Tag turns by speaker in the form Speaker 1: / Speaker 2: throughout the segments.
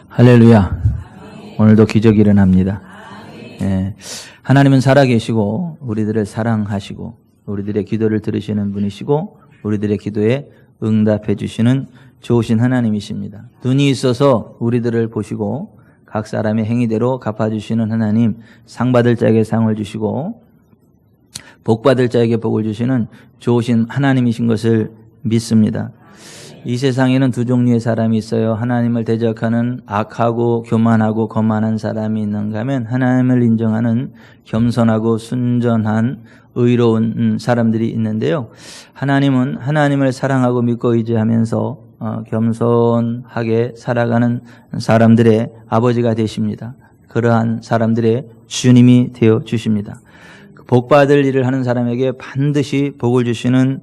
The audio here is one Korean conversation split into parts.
Speaker 1: 할렐루야. 오늘도 기적이 일어납니다. 예. 하나님은 살아계시고 우리들을 사랑하시고 우리들의 기도를 들으시는 분이시고 우리들의 기도에 응답해 주시는 좋으신 하나님이십니다. 눈이 있어서 우리들을 보시고 각 사람의 행위대로 갚아주시는 하나님, 상 받을 자에게 상을 주시고 복 받을 자에게 복을 주시는 좋으신 하나님이신 것을 믿습니다. 이 세상에는 두 종류의 사람이 있어요. 하나님을 대적하는 악하고 교만하고 거만한 사람이 있는가 하면 하나님을 인정하는 겸손하고 순전한 의로운 사람들이 있는데요. 하나님은 하나님을 사랑하고 믿고 의지하면서 겸손하게 살아가는 사람들의 아버지가 되십니다. 그러한 사람들의 주님이 되어 주십니다. 복 받을 일을 하는 사람에게 반드시 복을 주시는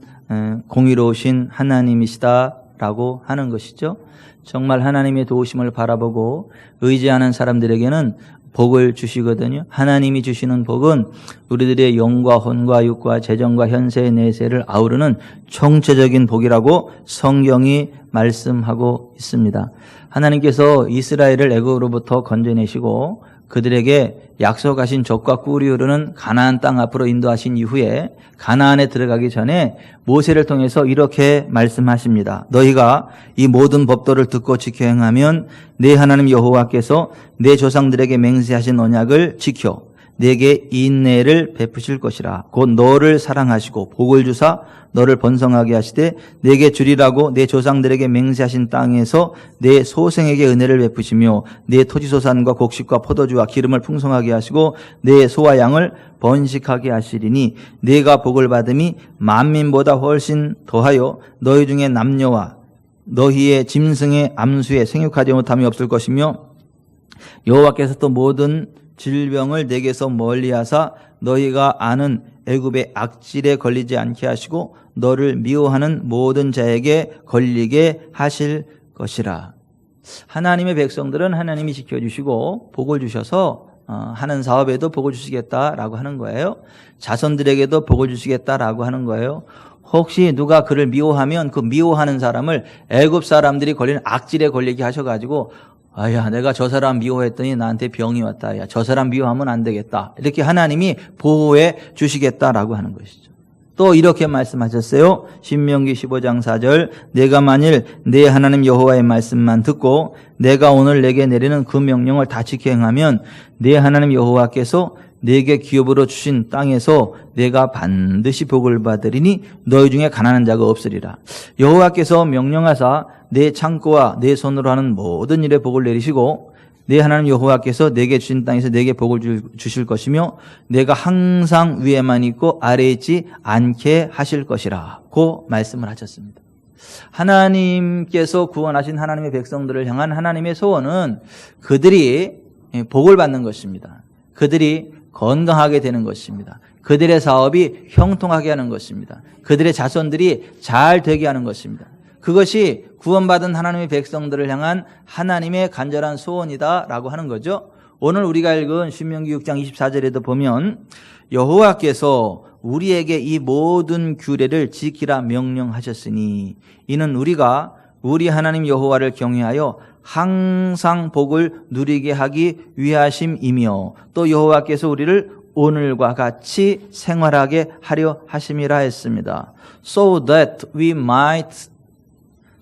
Speaker 1: 공의로우신 하나님이시다라고 하는 것이죠. 정말 하나님의 도우심을 바라보고 의지하는 사람들에게는 복을 주시거든요. 하나님이 주시는 복은 우리들의 영과 혼과 육과 재정과 현세 내세를 아우르는 총체적인 복이라고 성경이 말씀하고 있습니다. 하나님께서 이스라엘을 애굽으로부터 건져내시고 그들에게 약속하신 젖과 꿀이 흐르는 가나안 땅 앞으로 인도하신 이후에 가나안에 들어가기 전에 모세를 통해서 이렇게 말씀하십니다. 너희가 이 모든 법도를 듣고 지켜 행하면 내 하나님 여호와께서 내 조상들에게 맹세하신 언약을 지켜 내게 인내를 베푸실 것이라. 곧 너를 사랑하시고 복을 주사 너를 번성하게 하시되 내게 주리라고 내 조상들에게 맹세하신 땅에서 내 소생에게 은혜를 베푸시며 내 토지소산과 곡식과 포도주와 기름을 풍성하게 하시고 내 소와 양을 번식하게 하시리니 내가 복을 받음이 만민보다 훨씬 더하여 너희 중에 남녀와 너희의 짐승의 암수에 생육하지 못함이 없을 것이며 여호와께서 또 모든 질병을 내게서 멀리하사 너희가 아는 애굽의 악질에 걸리지 않게 하시고 너를 미워하는 모든 자에게 걸리게 하실 것이라. 하나님의 백성들은 하나님이 지켜주시고 복을 주셔서 하는 사업에도 복을 주시겠다라고 하는 거예요. 자손들에게도 복을 주시겠다라고 하는 거예요. 혹시 누가 그를 미워하면 그 미워하는 사람을 애굽 사람들이 걸리는 악질에 걸리게 하셔가지고 아야, 내가 저 사람 미워했더니 나한테 병이 왔다. 야, 저 사람 미워하면 안 되겠다. 이렇게 하나님이 보호해 주시겠다라고 하는 것이죠. 또 이렇게 말씀하셨어요. 신명기 15장 4절 내가 만일 내 하나님 여호와의 말씀만 듣고 내가 오늘 내게 내리는 그 명령을 다 지켜 행하면 내 하나님 여호와께서 내게 기업으로 주신 땅에서 내가 반드시 복을 받으리니 너희 중에 가난한 자가 없으리라. 여호와께서 명령하사 내 창고와 내 손으로 하는 모든 일에 복을 내리시고 내 하나님 여호와께서 내게 주신 땅에서 내게 복을 주실 것이며 내가 항상 위에만 있고 아래에 있지 않게 하실 것이라고 말씀을 하셨습니다. 하나님께서 구원하신 하나님의 백성들을 향한 하나님의 소원은 그들이 복을 받는 것입니다. 그들이 건강하게 되는 것입니다. 그들의 사업이 형통하게 하는 것입니다. 그들의 자손들이 잘 되게 하는 것입니다. 그것이 구원받은 하나님의 백성들을 향한 하나님의 간절한 소원이다라고 하는 거죠. 오늘 우리가 읽은 신명기 6장 24절에도 보면 여호와께서 우리에게 이 모든 규례를 지키라 명령하셨으니 이는 우리가 우리 하나님 여호와를 경외하여 항상 복을 누리게 하기 위하심이며 또 여호와께서 우리를 오늘과 같이 생활하게 하려 하심이라 했습니다. So that we might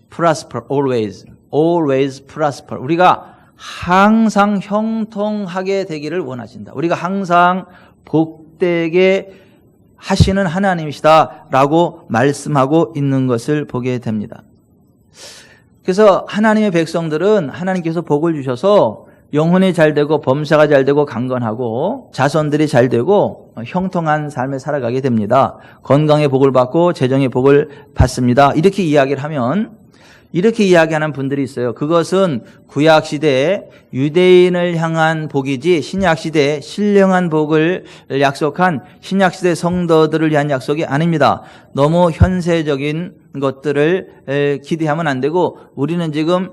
Speaker 1: prosper always, always prosper. 우리가 항상 형통하게 되기를 원하신다. 우리가 항상 복되게 하시는 하나님이시다라고 말씀하고 있는 것을 보게 됩니다. 그래서 하나님의 백성들은 하나님께서 복을 주셔서 영혼이 잘 되고 범사가 잘 되고 강건하고 자손들이 잘 되고 형통한 삶을 살아가게 됩니다. 건강의 복을 받고 재정의 복을 받습니다. 이렇게 이야기를 하면 이렇게 이야기하는 분들이 있어요. 그것은 구약시대에 유대인을 향한 복이지 신약시대에 신령한 복을 약속한 신약시대 성도들을 위한 약속이 아닙니다. 너무 현세적인 것들을 기대하면 안 되고 우리는 지금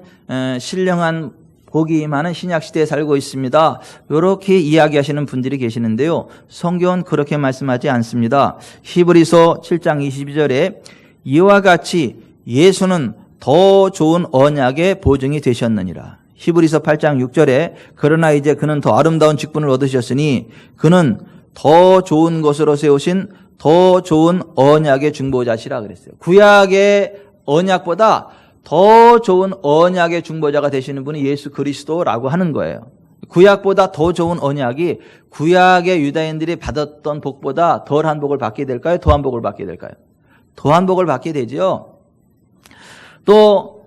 Speaker 1: 신령한 복이 많은 신약시대에 살고 있습니다. 이렇게 이야기하시는 분들이 계시는데요. 성경은 그렇게 말씀하지 않습니다. 히브리서 7장 22절에 이와 같이 예수는 더 좋은 언약의 보증이 되셨느니라. 히브리서 8장 6절에 그러나 이제 그는 더 아름다운 직분을 얻으셨으니 그는 더 좋은 것으로 세우신 더 좋은 언약의 중보자시라 그랬어요. 구약의 언약보다 더 좋은 언약의 중보자가 되시는 분이 예수 그리스도라고 하는 거예요. 구약보다 더 좋은 언약이 구약의 유다인들이 받았던 복보다 덜한 복을 받게 될까요? 더한 복을 받게 될까요? 더한 복을 받게 되죠. 또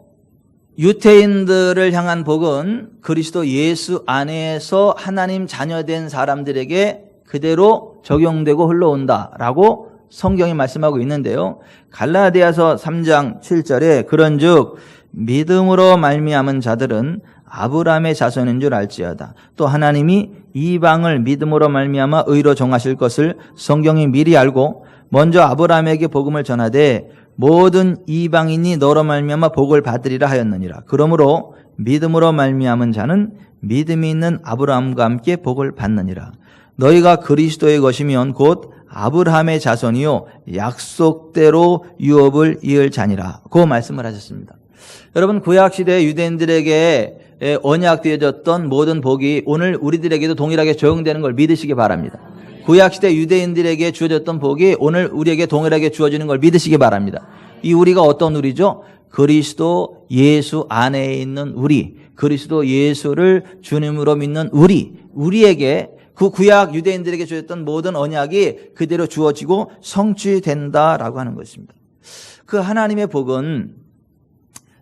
Speaker 1: 유태인들을 향한 복은 그리스도 예수 안에서 하나님 자녀된 사람들에게 그대로 적용되고 흘러온다라고 성경이 말씀하고 있는데요. 갈라디아서 3장 7절에 그런즉 믿음으로 말미암은 자들은 아브라함의 자손인 줄 알지어다. 또 하나님이 이방을 믿음으로 말미암아 의로 정하실 것을 성경이 미리 알고 먼저 아브라함에게 복음을 전하되 모든 이방인이 너로 말미암아 복을 받으리라 하였느니라. 그러므로 믿음으로 말미암은 자는 믿음이 있는 아브라함과 함께 복을 받느니라. 너희가 그리스도의 것이면 곧 아브라함의 자손이요 약속대로 유업을 이을 자니라. 그 말씀을 하셨습니다. 여러분 구약시대 유대인들에게 언약되어졌던 모든 복이 오늘 우리들에게도 동일하게 적용되는 걸 믿으시기 바랍니다. 구약시대 유대인들에게 주어졌던 복이 오늘 우리에게 동일하게 주어지는 걸 믿으시기 바랍니다. 이 우리가 어떤 우리죠? 그리스도 예수 안에 있는 우리, 그리스도 예수를 주님으로 믿는 우리에게 그 구약 유대인들에게 주어졌던 모든 언약이 그대로 주어지고 성취된다라고 하는 것입니다. 그 하나님의 복은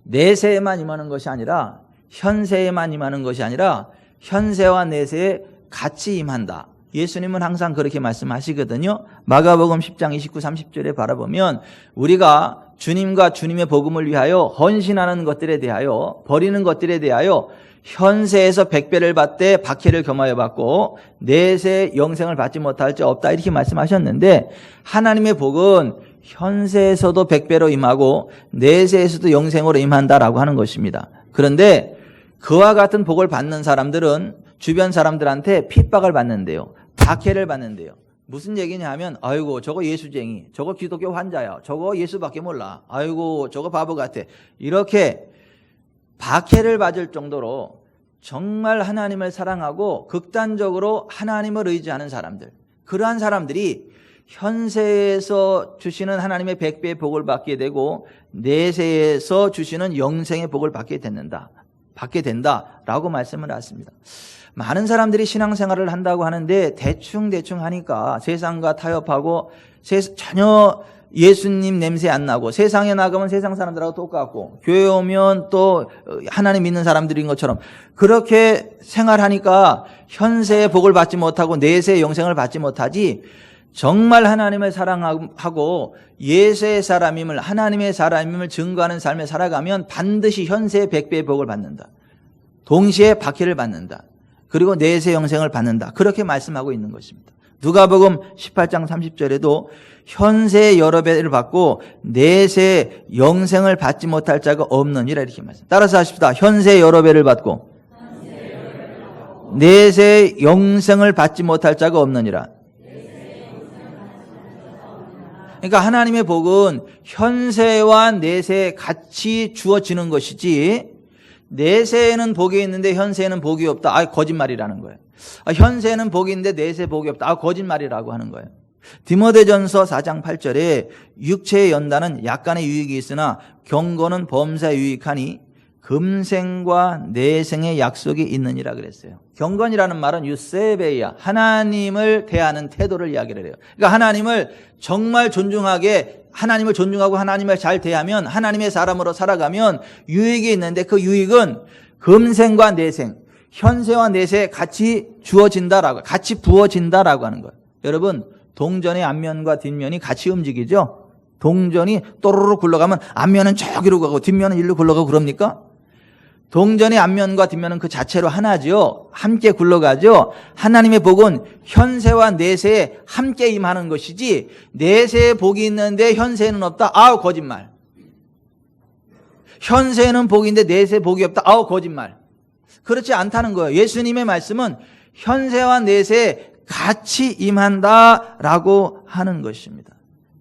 Speaker 1: 내세에만 임하는 것이 아니라 현세에만 임하는 것이 아니라 현세와 내세에 같이 임한다. 예수님은 항상 그렇게 말씀하시거든요. 마가복음 10장 29, 30절에 바라보면 우리가 주님과 주님의 복음을 위하여 헌신하는 것들에 대하여 버리는 것들에 대하여 현세에서 100배를 받되 박해를 겸하여 받고 내세 영생을 받지 못할 자 없다 이렇게 말씀하셨는데 하나님의 복은 현세에서도 100배로 임하고 내세에서도 영생으로 임한다라고 하는 것입니다. 그런데 그와 같은 복을 받는 사람들은 주변 사람들한테 핍박을 받는데요. 박해를 받는데요. 무슨 얘기냐 하면 아이고 저거 예수쟁이, 저거 기독교 환자야, 저거 예수밖에 몰라, 아이고 저거 바보 같아, 이렇게 박해를 받을 정도로 정말 하나님을 사랑하고 극단적으로 하나님을 의지하는 사람들, 그러한 사람들이 현세에서 주시는 하나님의 100배의 복을 받게 되고 내세에서 주시는 영생의 복을 받게 된다라고 말씀을 하십니다. 많은 사람들이 신앙생활을 한다고 하는데 대충 하니까 세상과 타협하고 전혀 예수님 냄새 안 나고 세상에 나가면 세상 사람들하고 똑같고 교회 오면 또 하나님 믿는 사람들인 것처럼 그렇게 생활하니까 현세의 복을 받지 못하고 내세의 영생을 받지 못하지, 정말 하나님을 사랑하고 예수의 사람임을, 하나님의 사람임을 증거하는 삶을 살아가면 반드시 현세의 100배의 복을 받는다. 동시에 박해를 받는다. 그리고 내세 영생을 받는다. 그렇게 말씀하고 있는 것입니다. 누가복음 18장 30절에도 현세의 여러 배를 받고 내세 영생을 받지 못할 자가 없느니라 이렇게 말씀. 따라서 하십시다. 현세 여러 배를 받고 내세 영생을 받지 못할 자가 없느니라. 그러니까 하나님의 복은 현세와 내세에 같이 주어지는 것이지, 내세에는 복이 있는데 현세에는 복이 없다. 거짓말이라는 거예요. 현세에는 복이 있는데 내세에 복이 없다. 거짓말이라고 하는 거예요. 디모데전서 4장 8절에 육체의 연단은 약간의 유익이 있으나 경건은 범사에 유익하니 금생과 내생의 약속이 있느니라 그랬어요. 경건이라는 말은 유세베이야, 하나님을 대하는 태도를 이야기를 해요. 그러니까 하나님을 정말 존중하게, 하나님을 존중하고 하나님을 잘 대하면, 하나님의 사람으로 살아가면 유익이 있는데 그 유익은 금생과 내생, 현세와 내세에 같이 주어진다라고, 같이 부어진다라고 하는 거예요. 여러분, 동전의 앞면과 뒷면이 같이 움직이죠? 동전이 또르르 굴러가면 앞면은 저기로 가고 뒷면은 일로 굴러가고 그럽니까? 동전의 앞면과 뒷면은 그 자체로 하나죠. 함께 굴러가죠. 하나님의 복은 현세와 내세에 함께 임하는 것이지, 내세에 복이 있는데 현세에는 없다. 거짓말. 현세에는 복이 있는데 내세에 복이 없다. 거짓말. 그렇지 않다는 거예요. 예수님의 말씀은 현세와 내세에 같이 임한다라고 하는 것입니다.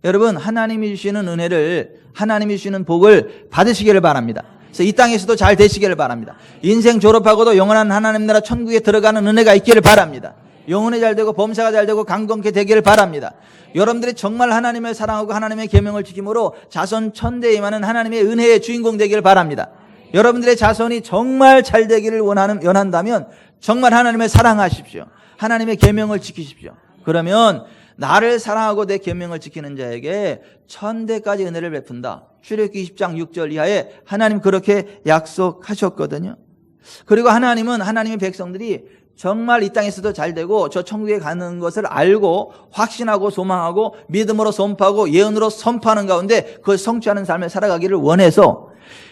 Speaker 1: 여러분, 하나님이 주시는 은혜를, 하나님이 주시는 복을 받으시기를 바랍니다. 그래서 이 땅에서도 잘 되시기를 바랍니다. 인생 졸업하고도 영원한 하나님 나라 천국에 들어가는 은혜가 있기를 바랍니다. 영혼이 잘 되고 범사가 잘 되고 강건케 되기를 바랍니다. 여러분들이 정말 하나님을 사랑하고 하나님의 계명을 지킴으로 자손 천대에 임하는 하나님의 은혜의 주인공 되기를 바랍니다. 여러분들의 자손이 정말 잘 되기를 원한다면 정말 하나님을 사랑하십시오. 하나님의 계명을 지키십시오. 그러면 나를 사랑하고 내 계명을 지키는 자에게 천대까지 은혜를 베푼다. 출애굽기 20장 6절 이하에 하나님 그렇게 약속하셨거든요. 그리고 하나님은 하나님의 백성들이 정말 이 땅에서도 잘 되고 저 천국에 가는 것을 알고 확신하고 소망하고 믿음으로 선포하고 예언으로 선포하는 가운데 그걸 성취하는 삶을 살아가기를 원해서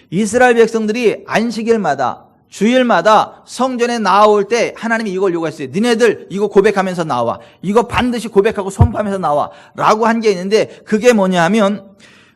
Speaker 1: 이스라엘 백성들이 안식일마다 주일마다 성전에 나올 때 하나님이 이걸 요구했어요. 니네들 이거 고백하면서 나와. 이거 반드시 고백하고 선포하면서 나와. 라고 한 게 있는데 그게 뭐냐 하면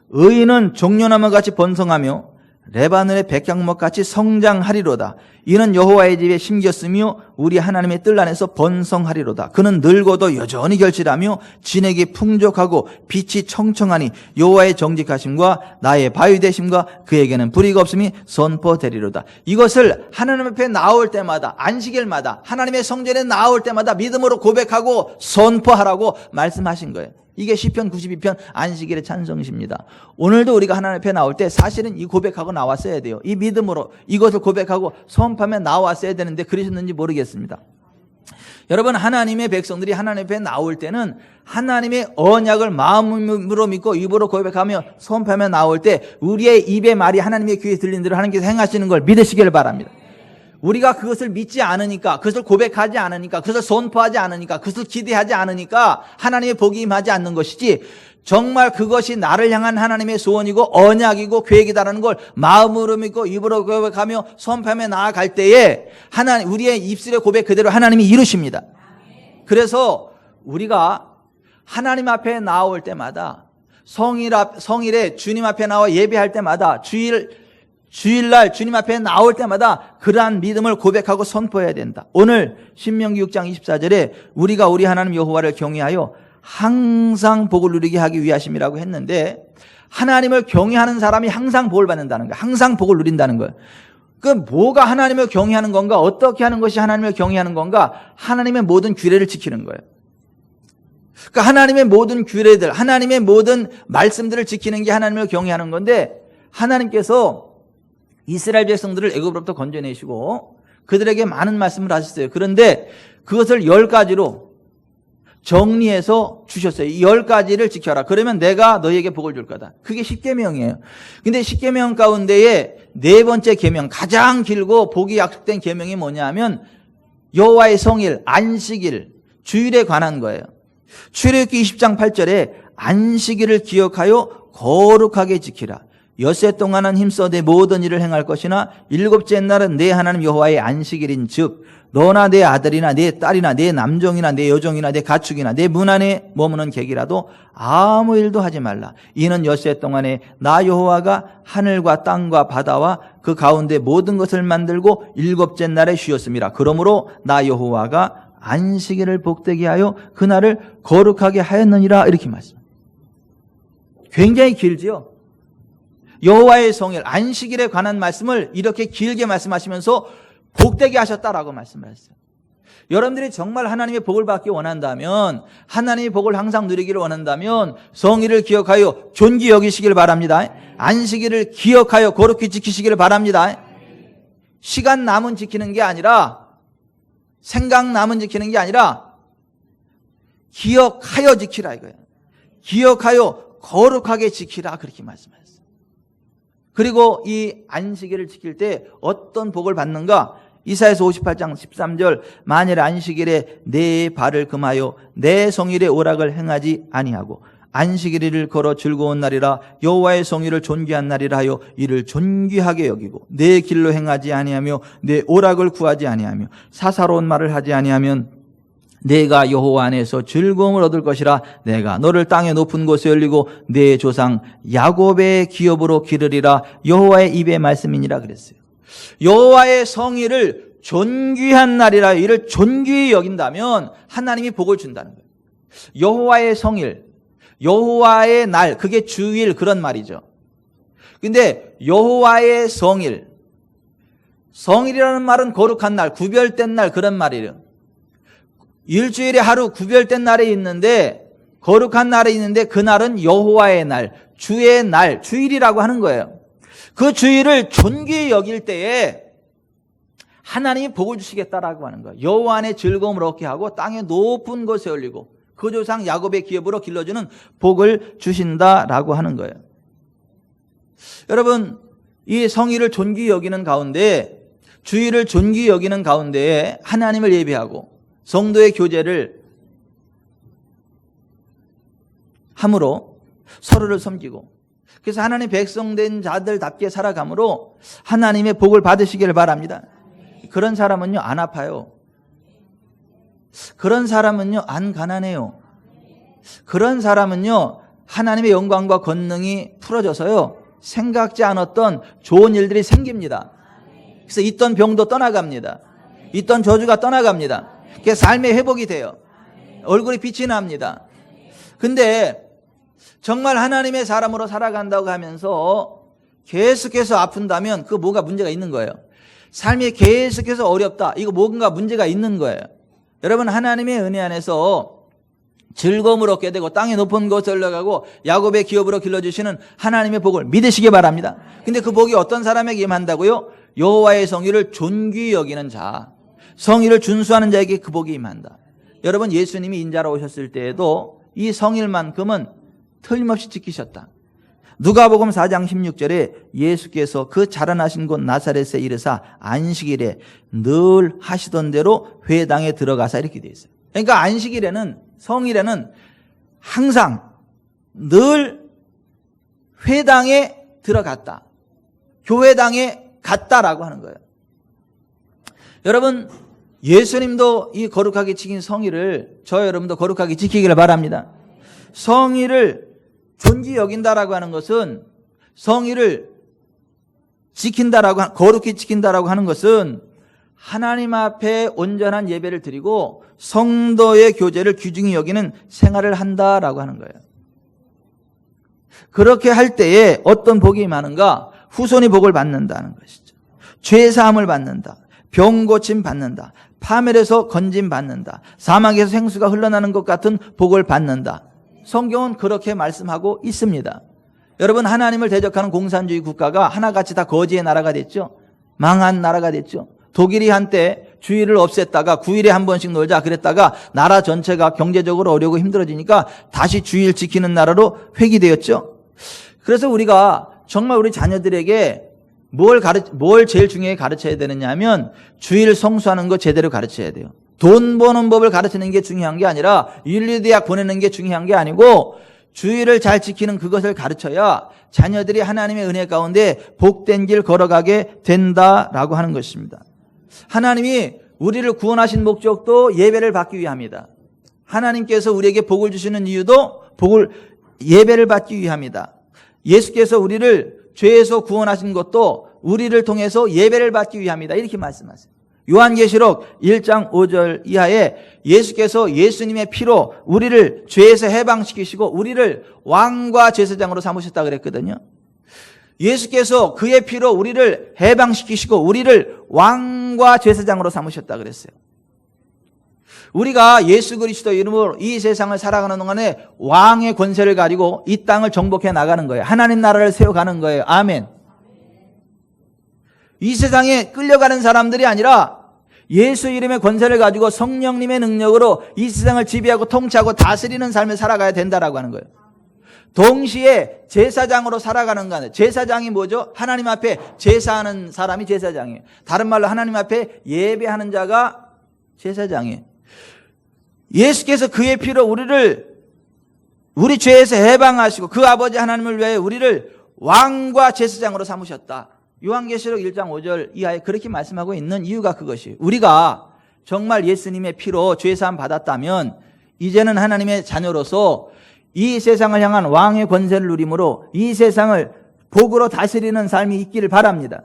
Speaker 1: 의인은 종려나무 같이 번성하며 레바논의 백향목 같이 성장하리로다. 이는 여호와의 집에 심겼으며 우리 하나님의 뜰 안에서 번성하리로다. 그는 늙어도 여전히 결실하며 진액이 풍족하고 빛이 청청하니 여호와의 정직하심과 나의 바위 되심과 그에게는 불의가 없음이 선포되리로다. 이것을 하나님 앞에 나올 때마다 안식일마다 하나님의 성전에 나올 때마다 믿음으로 고백하고 선포하라고 말씀하신 거예요. 이게 시편 92편 안식일의 찬송시입니다. 오늘도 우리가 하나님 앞에 나올 때 사실은 이 고백하고 나왔어야 돼요. 이 믿음으로 이것을 고백하고 선포하며 나왔어야 되는데 그러셨는지 모르겠습니다. 여러분, 하나님의 백성들이 하나님 앞에 나올 때는 하나님의 언약을 마음으로 믿고 입으로 고백하며 선포하며 나올 때 우리의 입의 말이 하나님의 귀에 들리는 대로 하나님께서 행하시는 걸 믿으시길 바랍니다. 우리가 그것을 믿지 않으니까, 그것을 고백하지 않으니까, 그것을 선포하지 않으니까, 그것을 기대하지 않으니까 하나님의 복이 임하지 않는 것이지, 정말 그것이 나를 향한 하나님의 소원이고 언약이고 계획이다라는 걸 마음으로 믿고 입으로 고백하며 선포하며 나아갈 때에 하나님, 우리의 입술의 고백 그대로 하나님이 이루십니다. 그래서 우리가 하나님 앞에 나올 때마다 성일에 주님 앞에 나와 예배할 때마다 주일날 주님 앞에 나올 때마다 그러한 믿음을 고백하고 선포해야 된다. 오늘 신명기 6장 24절에 우리가 우리 하나님 여호와를 경외하여 항상 복을 누리게 하기 위하심이라고 했는데, 하나님을 경외하는 사람이 항상 복을 받는다는 거예요. 항상 복을 누린다는 거예요. 그 뭐가 하나님을 경외하는 건가? 어떻게 하는 것이 하나님을 경외하는 건가? 하나님의 모든 규례를 지키는 거예요. 그러니까 하나님의 모든 규례들, 하나님의 모든 말씀들을 지키는 게 하나님을 경외하는 건데, 하나님께서 이스라엘 백성들을 애굽으로부터 건져내시고 그들에게 많은 말씀을 하셨어요. 그런데 그것을 10가지로 정리해서 주셨어요. 이 10가지를 지켜라. 그러면 내가 너희에게 복을 줄 거다. 그게 10계명이에요. 근데 10계명 가운데에 네 번째 계명, 가장 길고 복이 약속된 계명이 뭐냐면 여호와의 성일, 안식일, 주일에 관한 거예요. 출애굽기 20장 8절에 안식일을 기억하여 거룩하게 지키라. 엿새 동안은 힘써 내 모든 일을 행할 것이나 일곱째 날은 내 하나님 여호와의 안식일인 즉 너나 내 아들이나 내 딸이나 내 남종이나 내 여종이나 내 가축이나 내 문 안에 머무는 객이라도 아무 일도 하지 말라. 이는 엿새 동안에 나 여호와가 하늘과 땅과 바다와 그 가운데 모든 것을 만들고 일곱째 날에 쉬었음이라. 그러므로 나 여호와가 안식일을 복되게 하여 그날을 거룩하게 하였느니라. 이렇게 말씀합니다. 굉장히 길지요. 여호와의 성일, 안식일에 관한 말씀을 이렇게 길게 말씀하시면서 복되게 하셨다라고 말씀을 했어요. 여러분들이 정말 하나님의 복을 받기 원한다면, 하나님의 복을 항상 누리기를 원한다면 성일을 기억하여 존귀 여기시길 바랍니다. 안식일을 기억하여 거룩히 지키시기를 바랍니다. 시간 남은 지키는 게 아니라, 생각 남은 지키는 게 아니라 기억하여 지키라 이거예요. 기억하여 거룩하게 지키라, 그렇게 말씀하셨어요. 그리고 이 안식일을 지킬 때 어떤 복을 받는가? 이사야서 58장 13절 만일 안식일에 내 발을 금하여 내 성일의 오락을 행하지 아니하고 안식일을 걸어 즐거운 날이라 여호와의 성일을 존귀한 날이라 하여 이를 존귀하게 여기고 내 길로 행하지 아니하며 내 오락을 구하지 아니하며 사사로운 말을 하지 아니하면 내가 여호와 안에서 즐거움을 얻을 것이라. 내가 너를 땅의 높은 곳에 올리고 내 조상 야곱의 기업으로 기르리라. 여호와의 입의 말씀이니라 그랬어요. 여호와의 성일을 존귀한 날이라. 이를 존귀히 여긴다면 하나님이 복을 준다는 거예요. 여호와의 성일, 여호와의 날, 그게 주일, 그런 말이죠. 근데 여호와의 성일, 성일이라는 말은 거룩한 날, 구별된 날 그런 말이에요. 일주일에 하루 구별된 날이 있는데, 거룩한 날이 있는데 그 날은 여호와의 날, 주의 날, 주일이라고 하는 거예요. 그 주일을 존귀히 여길 때에 하나님이 복을 주시겠다라고 하는 거예요. 여호와 안에 즐거움을 얻게 하고 땅의 높은 곳에 올리고 그 조상 야곱의 기업으로 길러주는 복을 주신다라고 하는 거예요. 여러분, 이 성일을 존귀히 여기는 가운데, 주일을 존귀히 여기는 가운데에 하나님을 예배하고 성도의 교제를 함으로 서로를 섬기고, 그래서 하나님 백성된 자들답게 살아감으로 하나님의 복을 받으시기를 바랍니다. 그런 사람은요 안 아파요. 그런 사람은요 안 가난해요. 그런 사람은요 하나님의 영광과 권능이 풀어져서요 생각지 않았던 좋은 일들이 생깁니다. 그래서 있던 병도 떠나갑니다. 있던 저주가 떠나갑니다. 그래서 삶의 회복이 돼요. 얼굴이 빛이 납니다. 근데 정말 하나님의 사람으로 살아간다고 하면서 계속해서 아픈다면 그 뭐가 문제가 있는 거예요. 삶이 계속해서 어렵다. 이거 뭔가 문제가 있는 거예요. 여러분, 하나님의 은혜 안에서 즐거움을 얻게 되고 땅의 높은 곳에 올라가고 야곱의 기업으로 길러주시는 하나님의 복을 믿으시기 바랍니다. 근데 그 복이 어떤 사람에게 임한다고요? 여호와의 성의를 존귀히 여기는 자, 성의를 준수하는 자에게 그 복이 임한다. 여러분, 예수님이 인자로 오셨을 때에도 이 성일만큼은 틀림없이 지키셨다. 누가복음 4장 16절에 예수께서 그 자라나신 곳 나사렛에 이르사 안식일에 늘 하시던 대로 회당에 들어가사 이렇게 되어 있어요. 그러니까 안식일에는, 성일에는 항상 늘 회당에 들어갔다. 교회당에 갔다라고 하는 거예요. 여러분, 예수님도 이 거룩하게 지킨 성일을 저 여러분도 거룩하게 지키기를 바랍니다. 성일을 존귀히 여긴다라고 하는 것은, 성일을 지킨다라고, 거룩히 지킨다라고 하는 것은 하나님 앞에 온전한 예배를 드리고 성도의 교제를 귀중히 여기는 생활을 한다라고 하는 거예요. 그렇게 할 때에 어떤 복이 많은가? 후손이 복을 받는다는 것이죠. 죄사함을 받는다. 병 고침 받는다. 파멸에서 건짐 받는다. 사막에서 생수가 흘러나는 것 같은 복을 받는다. 성경은 그렇게 말씀하고 있습니다. 여러분, 하나님을 대적하는 공산주의 국가가 하나같이 다 거지의 나라가 됐죠. 망한 나라가 됐죠. 독일이 한때 주일을 없앴다가 9일에 한 번씩 놀자 그랬다가 나라 전체가 경제적으로 어려고 힘들어지니까 다시 주일 지키는 나라로 회귀되었죠. 그래서 우리가 정말 우리 자녀들에게 뭘 제일 중요하게 가르쳐야 되느냐 하면 주일 성수하는 거 제대로 가르쳐야 돼요. 돈 버는 법을 가르치는 게 중요한 게 아니라 윤리대학 보내는 게 중요한 게 아니고 주일을 잘 지키는 그것을 가르쳐야 자녀들이 하나님의 은혜 가운데 복된 길 걸어가게 된다라고 하는 것입니다. 하나님이 우리를 구원하신 목적도 예배를 받기 위함이다. 하나님께서 우리에게 복을 주시는 이유도 예배를 받기 위함이다. 예수께서 우리를 죄에서 구원하신 것도 우리를 통해서 예배를 받기 위함이다. 이렇게 말씀하세요. 요한계시록 1장 5절 이하에 예수께서 예수님의 피로 우리를 죄에서 해방시키시고 우리를 왕과 제사장으로 삼으셨다 그랬거든요. 예수께서 그의 피로 우리를 해방시키시고 우리를 왕과 제사장으로 삼으셨다 그랬어요. 우리가 예수 그리스도 이름으로 이 세상을 살아가는 동안에 왕의 권세를 가지고 이 땅을 정복해 나가는 거예요. 하나님 나라를 세워가는 거예요. 아멘. 이 세상에 끌려가는 사람들이 아니라 예수 이름의 권세를 가지고 성령님의 능력으로 이 세상을 지배하고 통치하고 다스리는 삶을 살아가야 된다라고 하는 거예요. 동시에 제사장으로 살아가는 거예요. 제사장이 뭐죠? 하나님 앞에 제사하는 사람이 제사장이에요. 다른 말로 하나님 앞에 예배하는 자가 제사장이에요. 예수께서 그의 피로 우리 죄에서 해방하시고 그 아버지 하나님을 위해 우리를 왕과 제사장으로 삼으셨다. 요한계시록 1장 5절 이하에 그렇게 말씀하고 있는 이유가 그것이에요. 우리가 정말 예수님의 피로 죄사함 받았다면 이제는 하나님의 자녀로서 이 세상을 향한 왕의 권세를 누림으로 이 세상을 복으로 다스리는 삶이 있기를 바랍니다.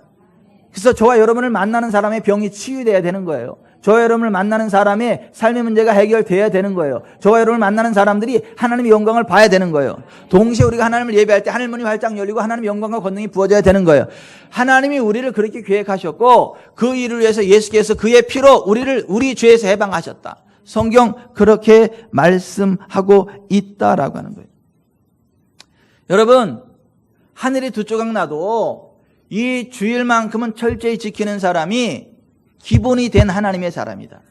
Speaker 1: 그래서 저와 여러분을 만나는 사람의 병이 치유돼야 되는 거예요. 저와 여러분을 만나는 사람의 삶의 문제가 해결돼야 되는 거예요. 저와 여러분을 만나는 사람들이 하나님의 영광을 봐야 되는 거예요. 동시에 우리가 하나님을 예배할 때 하늘 문이 활짝 열리고 하나님의 영광과 권능이 부어져야 되는 거예요. 하나님이 우리를 그렇게 계획하셨고 그 일을 위해서 예수께서 그의 피로 우리 죄에서 해방하셨다. 성경 그렇게 말씀하고 있다라고 하는 거예요. 여러분, 하늘이 두 조각 나도 이 주일만큼은 철저히 지키는 사람이 기본이 된 하나님의 사람이다.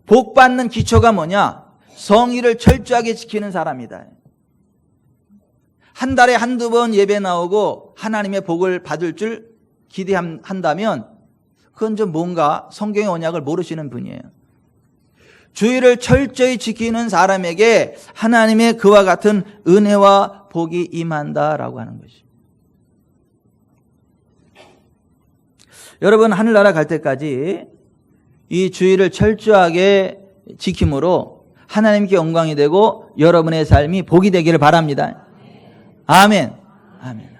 Speaker 1: 복 받는 기초가 뭐냐? 성의를 철저하게 지키는 사람이다. 한 달에 한두 번 예배 나오고 하나님의 복을 받을 줄 기대한다면 그건 좀 뭔가 성경의 언약을 모르시는 분이에요. 주의를 철저히 지키는 사람에게 하나님의 그와 같은 은혜와 복이 임한다라고 하는 것이. 여러분, 하늘나라 갈 때까지 이 주의를 철저하게 지킴으로 하나님께 영광이 되고 여러분의 삶이 복이 되기를 바랍니다. 아멘. 아멘.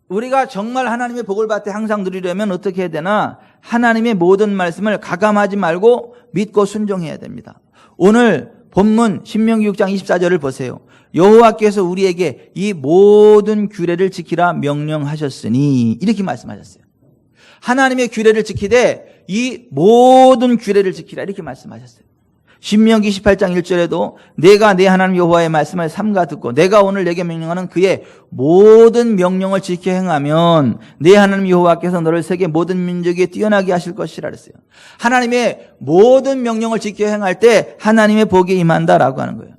Speaker 1: 우리가 정말 하나님의 복을 받되 항상 누리려면 어떻게 해야 되나? 하나님의 모든 말씀을 가감하지 말고 믿고 순종해야 됩니다. 오늘 본문 신명기 6장 24절을 보세요. 여호와께서 우리에게 이 모든 규례를 지키라 명령하셨으니 이렇게 말씀하셨어요. 하나님의 규례를 지키되 이 모든 규례를 지키라 이렇게 말씀하셨어요. 신명기 18장 1절에도 내가 내 하나님 여호와의 말씀을 삼가 듣고 내가 오늘 내게 명령하는 그의 모든 명령을 지켜 행하면 내 하나님 여호와께서 너를 세계 모든 민족에 뛰어나게 하실 것이라 그랬어요. 하나님의 모든 명령을 지켜 행할 때 하나님의 복이 임한다라고 하는 거예요.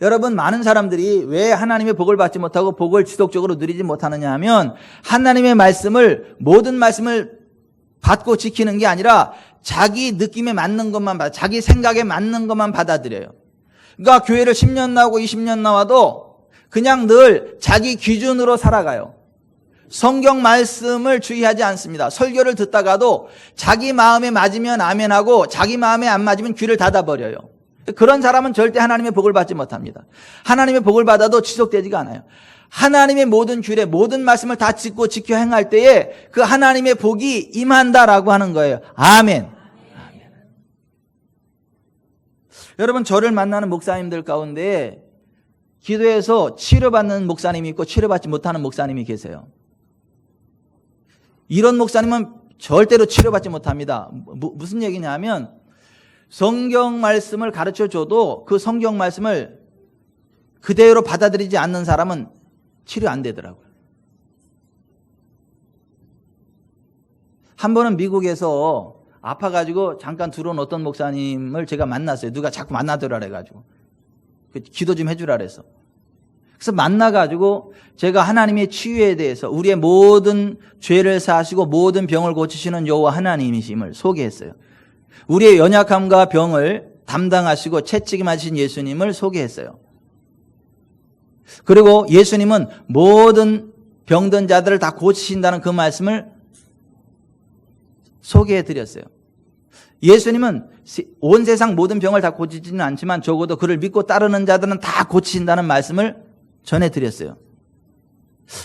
Speaker 1: 여러분, 많은 사람들이 왜 하나님의 복을 받지 못하고 복을 지속적으로 누리지 못하느냐 하면 하나님의 말씀을 모든 말씀을 받고 지키는 게 아니라 자기 느낌에 맞는 것만 자기 생각에 맞는 것만 받아들여요. 그러니까 교회를 10년 나오고 20년 나와도 그냥 늘 자기 기준으로 살아가요. 성경 말씀을 주의하지 않습니다. 설교를 듣다가도 자기 마음에 맞으면 아멘하고 자기 마음에 안 맞으면 귀를 닫아버려요. 그런 사람은 절대 하나님의 복을 받지 못합니다. 하나님의 복을 받아도 지속되지가 않아요. 하나님의 모든 규례, 모든 말씀을 다 지키고 지켜 행할 때에 그 하나님의 복이 임한다라고 하는 거예요. 아멘. 아멘. 여러분, 저를 만나는 목사님들 가운데 기도해서 치료받는 목사님이 있고 치료받지 못하는 목사님이 계세요. 이런 목사님은 절대로 치료받지 못합니다. 무슨 얘기냐 하면 성경 말씀을 가르쳐줘도 그 성경 말씀을 그대로 받아들이지 않는 사람은 치료 안 되더라고요. 한 번은 미국에서 아파가지고 잠깐 들어온 어떤 목사님을 제가 만났어요. 누가 자꾸 만나더라 그래가지고 기도 좀 해주라 그래서. 그래서 만나가지고 제가 하나님의 치유에 대해서 우리의 모든 죄를 사하시고 모든 병을 고치시는 여호와 하나님이심을 소개했어요. 우리의 연약함과 병을 담당하시고 채찍임하신 예수님을 소개했어요. 그리고 예수님은 모든 병든 자들을 다 고치신다는 그 말씀을 소개해드렸어요. 예수님은 온 세상 모든 병을 다 고치지는 않지만 적어도 그를 믿고 따르는 자들은 다 고치신다는 말씀을 전해드렸어요.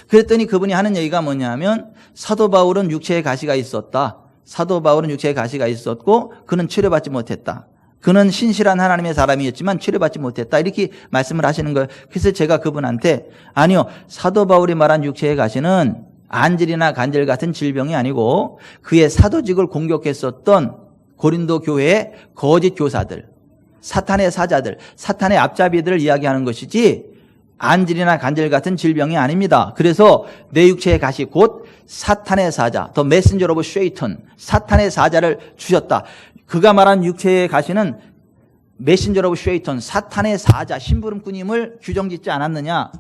Speaker 1: 그랬더니 그분이 하는 얘기가 뭐냐면 사도 바울은 육체의 가시가 있었다. 사도 바울은 육체의 가시가 있었고 그는 치료받지 못했다. 그는 신실한 하나님의 사람이었지만 치료받지 못했다. 이렇게 말씀을 하시는 거예요. 그래서 제가 그분한테 아니요, 사도 바울이 말한 육체의 가시는 안질이나 간질 같은 질병이 아니고 그의 사도직을 공격했었던 고린도 교회의 거짓 교사들, 사탄의 사자들, 사탄의 앞잡이들을 이야기하는 것이지 안질이나 간질 같은 질병이 아닙니다. 그래서 내 육체의 가시 곧 사탄의 사자, 더 메신저 오브 쉐이턴, 사탄의 사자를 주셨다. 그가 말한 육체의 가시는 메신저 오브 쉐이턴, 사탄의 사자, 심부름꾼임을 규정짓지 않았느냐?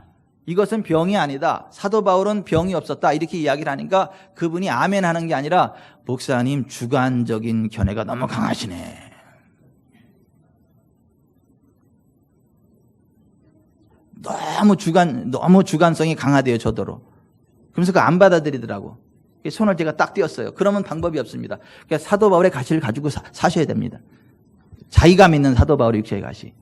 Speaker 1: 이것은 병이 아니다. 사도 바울은 병이 없었다. 이렇게 이야기를 하니까 그분이 아멘 하는 게 아니라 목사님 주관적인 견해가 너무 강하시네. 너무 주관성이 강하대요, 저더러. 그러면서 그거 안 받아들이더라고. 손을 제가 딱 띄었어요. 그러면 방법이 없습니다. 그러니까 사도 바울의 가시를 가지고 사셔야 됩니다. 자기가 믿는 사도 바울의 육체의 가시.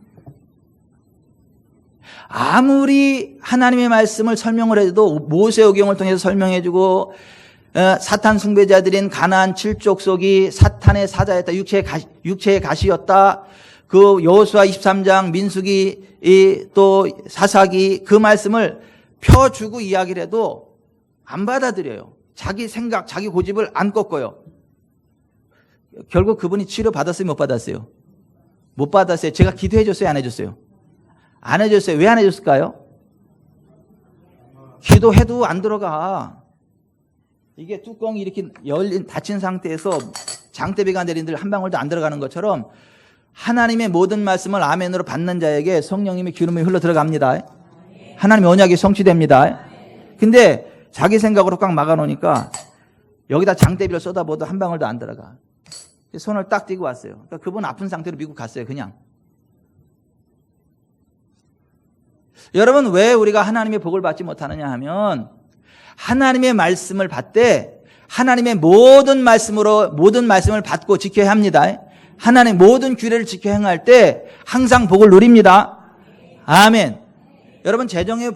Speaker 1: 아무리 하나님의 말씀을 설명을 해도 모세오경을 통해서 설명해주고 사탄 숭배자들인 가나안 7족속이 사탄의 사자였다. 육체의 가시였다. 그 여호수아 23장, 민수기, 또 사사기 그 말씀을 펴주고 이야기를 해도 안 받아들여요. 자기 생각, 자기 고집을 안 꺾어요. 결국 그분이 치료 받았어요, 못 받았어요? 못 받았어요. 제가 기도해 줬어요, 안 해줬어요? 안 해줬어요. 왜 안 해줬을까요? 기도해도 안 들어가. 이게 뚜껑이 이렇게 닫힌 상태에서 장대비가 내린들 한 방울도 안 들어가는 것처럼 하나님의 모든 말씀을 아멘으로 받는 자에게 성령님의 기름이 흘러 들어갑니다. 하나님의 언약이 성취됩니다. 근데 자기 생각으로 꽉 막아놓으니까 여기다 장대비를 쏟아부어도 한 방울도 안 들어가. 손을 딱 띄고 왔어요. 그러니까 그분 아픈 상태로 미국 갔어요, 그냥. 여러분, 왜 우리가 하나님의 복을 받지 못하느냐 하면 하나님의 말씀을 받되 하나님의 모든 말씀을 받고 지켜야 합니다. 하나님의 모든 규례를 지켜 행할 때 항상 복을 누립니다. 아멘. 여러분, 재정의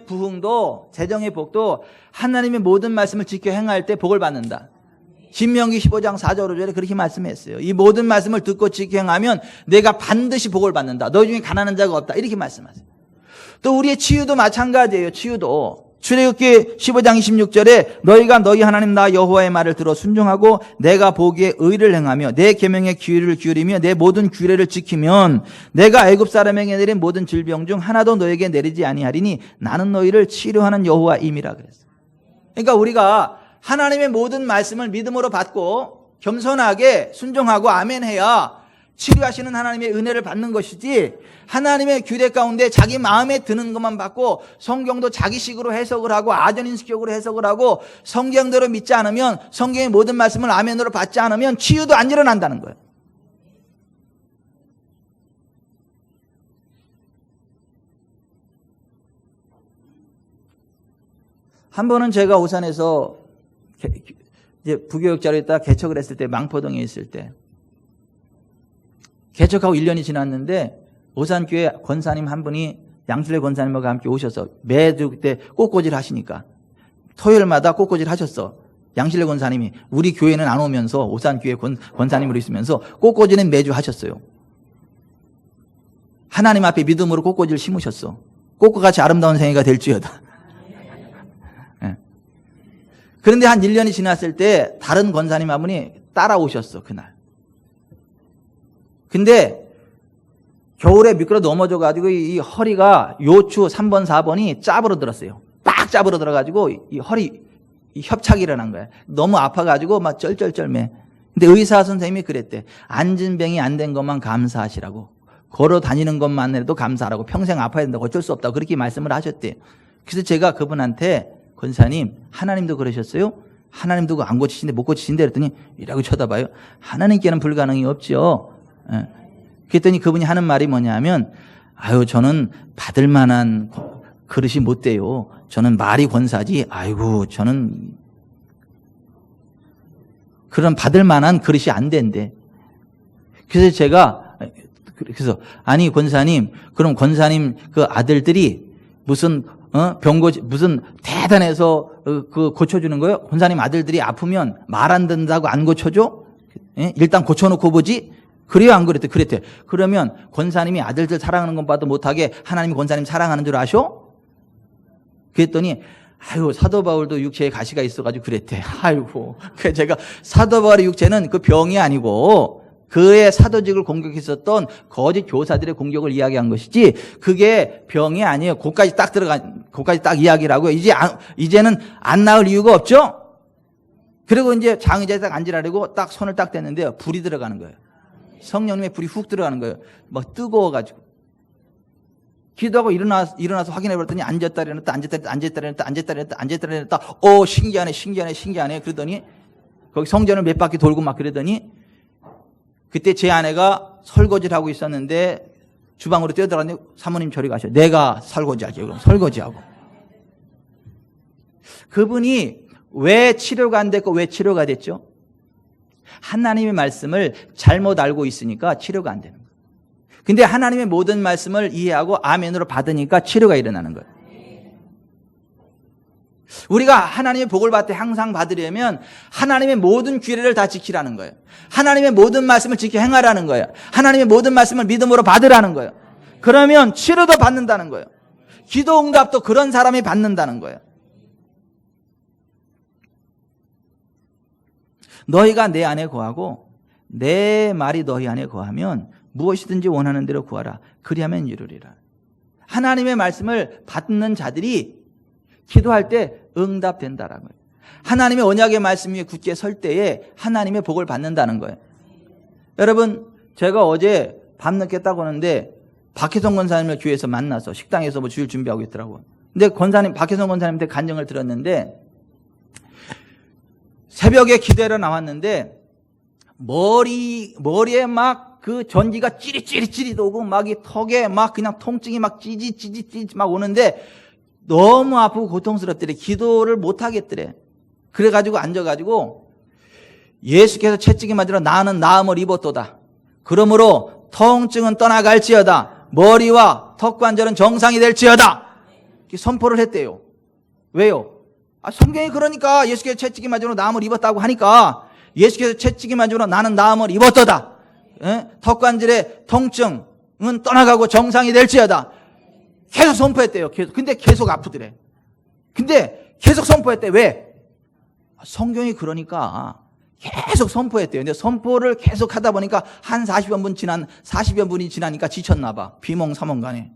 Speaker 1: 복도 하나님의 모든 말씀을 지켜 행할 때 복을 받는다. 신명기 15장 4절 5절에 그렇게 말씀했어요. 이 모든 말씀을 듣고 지켜 행하면 내가 반드시 복을 받는다. 너희 중에 가난한 자가 없다. 이렇게 말씀하세요. 또 우리의 치유도 마찬가지예요. 치유도. 출애굽기 15장 26절에 너희가 너희 하나님 나 여호와의 말을 들어 순종하고 내가 보기에 의를 행하며 내 계명에 귀를 기울이며 내 모든 규례를 지키면 내가 애굽 사람에게 내린 모든 질병 중 하나도 너에게 내리지 아니하리니 나는 너희를 치료하는 여호와임이라 그랬어요. 그러니까 우리가 하나님의 모든 말씀을 믿음으로 받고 겸손하게 순종하고 아멘해야 치료하시는 하나님의 은혜를 받는 것이지, 하나님의 규례 가운데 자기 마음에 드는 것만 받고 성경도 자기식으로 해석을 하고 아전인식적으로 해석을 하고 성경대로 믿지 않으면, 성경의 모든 말씀을 아멘으로 받지 않으면 치유도 안 일어난다는 거예요. 한 번은 제가 오산에서 이제 부교육자로 있다가 개척을 했을 때, 망포동에 있을 때 개척하고 1년이 지났는데 오산교회 권사님 한 분이 양술래 권사님과 함께 오셔서 매주 그때 꽃꽂이를 하시니까 토요일마다 꽃꽂이를 하셨어. 양실래 권사님이 우리 교회는 안 오면서 오산교회 권사님으로 있으면서 꽃꽂이는 매주 하셨어요. 하나님 앞에 믿음으로 꽃꽂이를 심으셨어. 꽃과 같이 아름다운 생애가 될지어다. 네. 그런데 한 1년이 지났을 때 다른 권사님 한 분이 따라오셨어, 그날. 근데 겨울에 미끄러 넘어져가지고 이 허리가 요추 3번, 4번이 짭으로 들었어요. 빡 짭으로 들어가지고 이 허리, 이 협착이 일어난 거야. 너무 아파가지고 막 쩔쩔쩔매. 근데 의사 선생님이 그랬대. 앉은 병이 안 된 것만 감사하시라고. 걸어 다니는 것만으로도 감사하라고. 평생 아파야 된다고 어쩔 수 없다고 그렇게 말씀을 하셨대요. 그래서 제가 그분한테 권사님, 하나님도 그러셨어요? 하나님도 안 고치신데 못 고치신데 그랬더니 이라고 쳐다봐요. 하나님께는 불가능이 없죠. 그랬더니 그분이 하는 말이 뭐냐면, 아유, 저는 받을 만한 그릇이 못 돼요. 저는 말이 권사지, 아이고, 저는 그런 받을 만한 그릇이 안 된대. 그래서 제가, 아니, 권사님, 그럼 권사님 그 아들들이 무슨, 무슨 대단해서 그 고쳐주는 거예요? 권사님 아들들이 아프면 말 안 듣는다고 안 고쳐줘? 일단 고쳐놓고 보지? 그래요, 안 그랬대? 그랬대. 그러면 권사님이 아들들 사랑하는 것 봐도 못하게 하나님이 권사님 사랑하는 줄 아셔? 그랬더니, 아유, 사도 바울도 육체에 가시가 있어가지고 그랬대. 아이고. 그래서 제가 사도 바울의 육체는 그 병이 아니고 그의 사도직을 공격했었던 거짓 교사들의 공격을 이야기한 것이지, 그게 병이 아니에요. 거기까지 딱 이야기를 하고요. 이제는 안 나을 이유가 없죠? 그리고 이제 장의자에 딱 앉으라고 딱 손을 딱 댔는데요. 불이 들어가는 거예요. 성령님의 불이 훅 들어가는 거예요. 막 뜨거워가지고. 기도하고 일어나서 확인해 봤더니 앉았다 일어났다, 앉았다 일어났다. 신기하네. 그러더니 거기 성전을 몇 바퀴 돌고 막 그러더니 그때 제 아내가 설거지를 하고 있었는데 주방으로 뛰어들어갔는데 사모님 저리 가셔. 내가 설거지할게요. 그럼 설거지하고. 그분이 왜 치료가 안 됐고 왜 치료가 됐죠? 하나님의 말씀을 잘못 알고 있으니까 치료가 안 되는 거예요. 근데 하나님의 모든 말씀을 이해하고 아멘으로 받으니까 치료가 일어나는 거예요. 우리가 하나님의 복을 받되 항상 받으려면 하나님의 모든 규례를 다 지키라는 거예요. 하나님의 모든 말씀을 지켜 행하라는 거예요. 하나님의 모든 말씀을 믿음으로 받으라는 거예요. 그러면 치료도 받는다는 거예요. 기도 응답도 그런 사람이 받는다는 거예요. 너희가 내 안에 거하고 내 말이 너희 안에 거하면 무엇이든지 원하는 대로 구하라. 그리하면 이루리라. 하나님의 말씀을 받는 자들이 기도할 때 응답된다라는 거예요. 하나님의 언약의 말씀이 굳게 설 때에 하나님의 복을 받는다는 거예요. 여러분, 제가 어제 밤늦게 딱 오는데 박혜성 권사님을 교회에서 만나서 식당에서 뭐 주일 준비하고 있더라고요. 근데 박혜성 권사님한테 간증을 들었는데 새벽에 기도하러 나왔는데 머리에 막 그 전기가 찌릿찌릿 오고 막 이 턱에 막 그냥 통증이 막 찌릿 막 오는데 너무 아프고 고통스럽더래. 기도를 못 하겠더래. 그래가지고 앉아가지고 예수께서 채찍이 맞으러 나는 나음을 입었도다. 그러므로 통증은 떠나갈지어다. 머리와 턱관절은 정상이 될지어다. 이렇게 선포를 했대요. 왜요? 성경이 그러니까 예수께서 채찍이 맞으러 나음을 입었다고 하니까 예수께서 채찍이 맞으러 나는 나음을 입었도다. 턱관절의 통증은 떠나가고 정상이 될지어다. 계속 선포했대요. 근데 계속 아프더래. 근데 계속 선포했대. 왜? 성경이 그러니까 계속 선포했대요. 근데 선포를 계속 하다 보니까 한 40여 분이 지나니까 지쳤나 봐. 비몽사몽간에.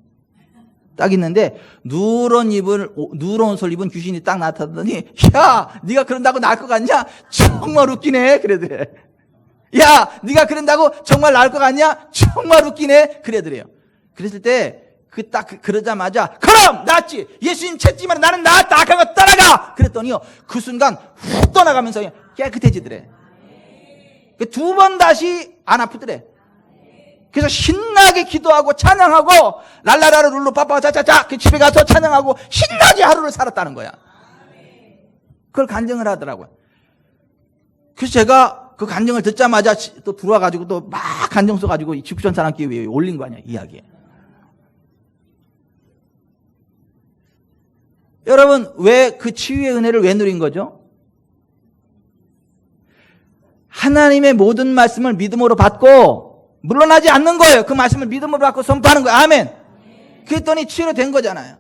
Speaker 1: 딱 있는데 누런 옷을 입은 귀신이 딱 나타나더니 야, 네가 그런다고 나을 것 같냐? 정말 웃기네. 그러더래. 야, 네가 그런다고 정말 나을 것 같냐? 정말 웃기네. 그러더래요. 그랬을 때 그러자마자 그럼 낫지. 예수님 채찍만 나는 낫다. 악한 거 떠나가. 그랬더니요. 그 순간 훅 떠나가면서 깨끗해지더래. 두 번 다시 안 아프더래. 그래서 신나게 기도하고 찬양하고 랄라라라 룰루 빠빠 짜짜짜 집에 가서 찬양하고 신나게 하루를 살았다는 거야. 그걸 간증을 하더라고요. 그래서 제가 그 간증을 듣자마자 또 들어와가지고 또 막 간증 써가지고 집전 사람끼리 위해 올린 거 아니야, 이야기에. 여러분, 왜 그 치유의 은혜를 왜 누린 거죠? 하나님의 모든 말씀을 믿음으로 받고 물러나지 않는 거예요. 그 말씀을 믿음으로 받고 선포하는 거예요. 아멘. 그랬더니 치유된 거잖아요.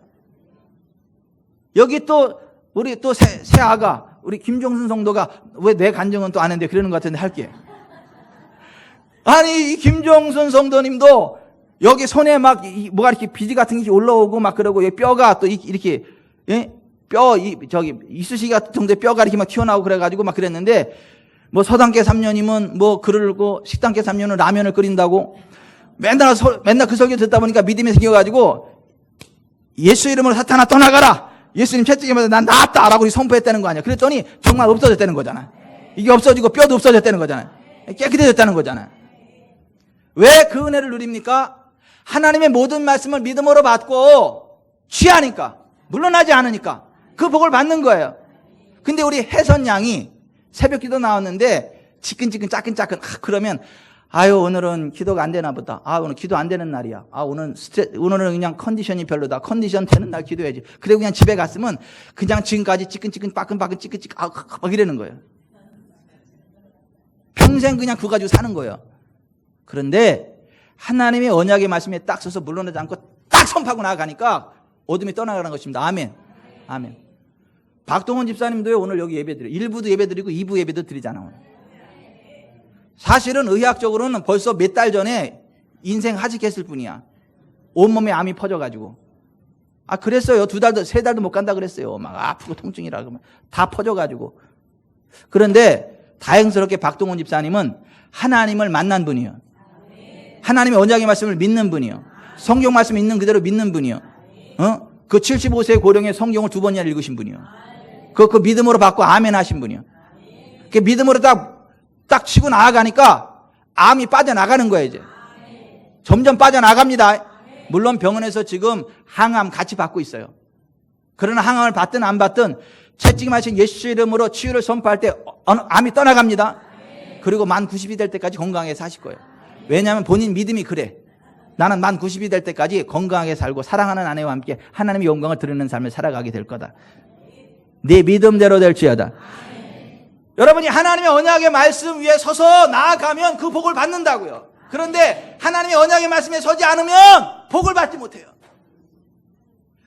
Speaker 1: 여기 또 우리 또 새 아가 우리 김종순 성도가 왜 내 간증은 또 안 했는데 그러는 것 같은데 할게. 아니 이 김종순 성도님도 여기 손에 막 뭐가 이렇게 비지 같은 게 올라오고 막 그러고 뼈가 또 이렇게 이쑤시개 같은 정도의 뼈가 이렇게 막 튀어나오고 그래가지고 막 그랬는데 뭐 서당계 3년이면 뭐 그러고 식당계 3년은 라면을 끓인다고 맨날 그 설교 듣다 보니까 믿음이 생겨가지고 예수 이름으로 사탄아 떠나가라. 예수님 채찍이면서 난 나았다라고 선포했다는 거 아니야. 그랬더니 정말 없어졌다는 거잖아. 이게 없어지고 뼈도 없어졌다는 거잖아. 깨끗해졌다는 거잖아. 왜 그 은혜를 누립니까? 하나님의 모든 말씀을 믿음으로 받고 취하니까, 물러나지 않으니까 그 복을 받는 거예요. 근데 우리 혜선 양이 새벽 기도 나왔는데 지끈지끈 짜끈짜끈 그러면 아유 오늘은 기도가 안 되나 보다. 오늘 기도 안 되는 날이야. 오늘은 그냥 컨디션이 별로다. 컨디션 되는 날 기도해야지. 그리고 그냥 집에 갔으면 그냥 지금까지 찌끈찌끈 빠끈빠끈 찌끈찌끈 막 이러는 거예요. 평생 그냥 그거 가지고 사는 거예요. 그런데 하나님의 언약의 말씀에 딱 서서 물러나지 않고 딱 선포하고 나아가니까 어둠이 떠나가는 것입니다. 아멘. 아멘. 박동원 집사님도요 오늘 여기 예배드려요. 1부도 예배드리고 2부 예배도 드리잖아요. 사실은 의학적으로는 벌써 몇 달 전에 인생 하직했을 뿐이야. 온몸에 암이 퍼져가지고. 그랬어요. 2달도 3달도 못 간다 그랬어요. 막 아프고 통증이라 그러면 다 퍼져가지고. 그런데 다행스럽게 박동원 집사님은 하나님을 만난 분이요. 하나님의 언약의 말씀을 믿는 분이요. 성경 말씀 있는 그대로 믿는 분이요. 그 75세 고령의 성경을 2번이나 읽으신 분이요. 그 믿음으로 받고 아멘 하신 분이요. 그 믿음으로 딱 치고 나아가니까 암이 빠져나가는 거예요, 이제. 점점 빠져나갑니다. 물론 병원에서 지금 항암 같이 받고 있어요. 그러나 항암을 받든 안 받든 채찍이 맞은 예수 이름으로 치유를 선포할 때 암이 떠나갑니다. 그리고 만 90이 될 때까지 건강하게 사실 거예요. 왜냐하면 본인 믿음이 그래. 나는 만 90이 될 때까지 건강하게 살고 사랑하는 아내와 함께 하나님의 영광을 드리는 삶을 살아가게 될 거다. 네 믿음대로 될지어다. 여러분이 하나님의 언약의 말씀 위에 서서 나아가면 그 복을 받는다고요. 그런데 하나님의 언약의 말씀에 서지 않으면 복을 받지 못해요.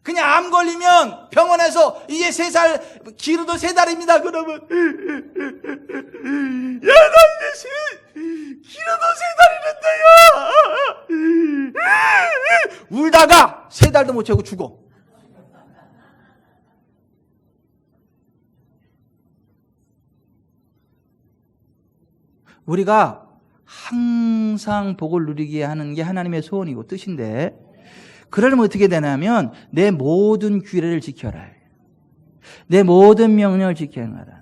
Speaker 1: 그냥 암 걸리면 병원에서 이제 3살, 기르도 3달입니다. 그러면 야, 나 이제 기르도 3달이는데요. 울다가 3달도 못 채우고 죽어. 우리가 항상 복을 누리게 하는 게 하나님의 소원이고 뜻인데, 그러려면 어떻게 되냐면 내 모든 규례를 지켜라. 내 모든 명령을 지켜야 하라.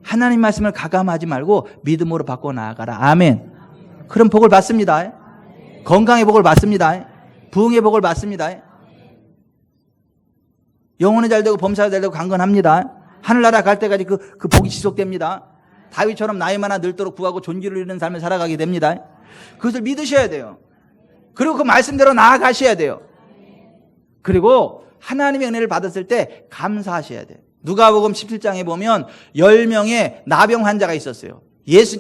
Speaker 1: 하나님 말씀을 가감하지 말고 믿음으로 바꿔 나아가라. 아멘. 그럼 복을 받습니다. 건강의 복을 받습니다. 부흥의 복을 받습니다. 영혼이 잘 되고 범사가 잘 되고 강건합니다. 하늘나라 갈 때까지 그 복이 지속됩니다. 다윗처럼 나이 많아 늙도록 구하고 존귀를 이루는 삶을 살아가게 됩니다. 그것을 믿으셔야 돼요. 그리고 그 말씀대로 나아가셔야 돼요. 그리고 하나님의 은혜를 받았을 때 감사하셔야 돼요. 누가복음 17장에 보면 10명의 나병 환자가 있었어요.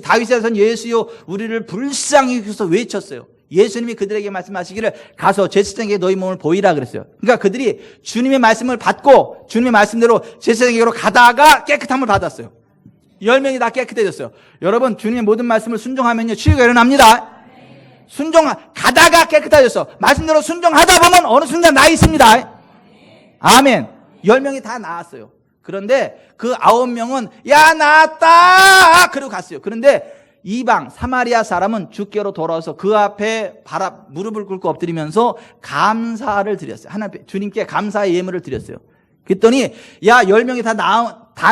Speaker 1: 다윗에서는 예수여 우리를 불쌍히 여기소서 외쳤어요. 예수님이 그들에게 말씀하시기를 가서 제사장에게 너희 몸을 보이라 그랬어요. 그러니까 그들이 주님의 말씀을 받고 주님의 말씀대로 제사장에게로 가다가 깨끗함을 받았어요. 10명이 다 깨끗해졌어요. 여러분, 주님의 모든 말씀을 순종하면요 치유가 일어납니다. 가다가 깨끗해졌어. 말씀대로 순종하다 보면 어느 순간 나 있습니다. 아멘. 10명이 다 나았어요. 그런데 그 9명은 야 나았다 그러고 갔어요. 그런데 이방 사마리아 사람은 주께로 돌아와서 그 앞에 무릎을 꿇고 엎드리면서 감사를 드렸어요. 하나님 주님께 감사의 예물을 드렸어요. 그랬더니 야 10명이 다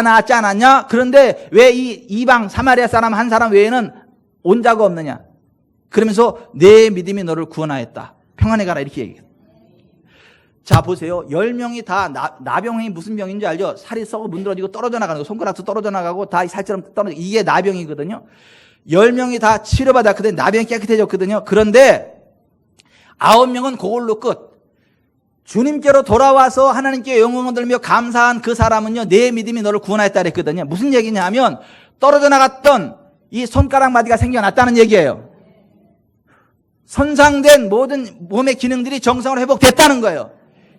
Speaker 1: 나았지 않았냐? 그런데 왜 이 이방 사마리아 사람 한 사람 외에는 온 자가 없느냐? 그러면서 내 믿음이 너를 구원하였다. 평안에 가라 이렇게 얘기해요. 자 보세요. 10명이 다 나병이 무슨 병인지 알죠? 살이 썩어 문드러지고 떨어져 나가는 거. 손가락도 떨어져 나가고 다 살처럼 떨어지고 이게 나병이거든요. 10명이 다 치료받았거든요. 나병이 깨끗해졌거든요. 그런데 9명은 그걸로 끝. 주님께로 돌아와서 하나님께 영광을 돌리며 감사한 그 사람은요 내 믿음이 너를 구원하였다 그랬거든요. 무슨 얘기냐 하면 떨어져 나갔던 이 손가락 마디가 생겨났다는 얘기예요. 손상된 모든 몸의 기능들이 정상으로 회복됐다는 거예요.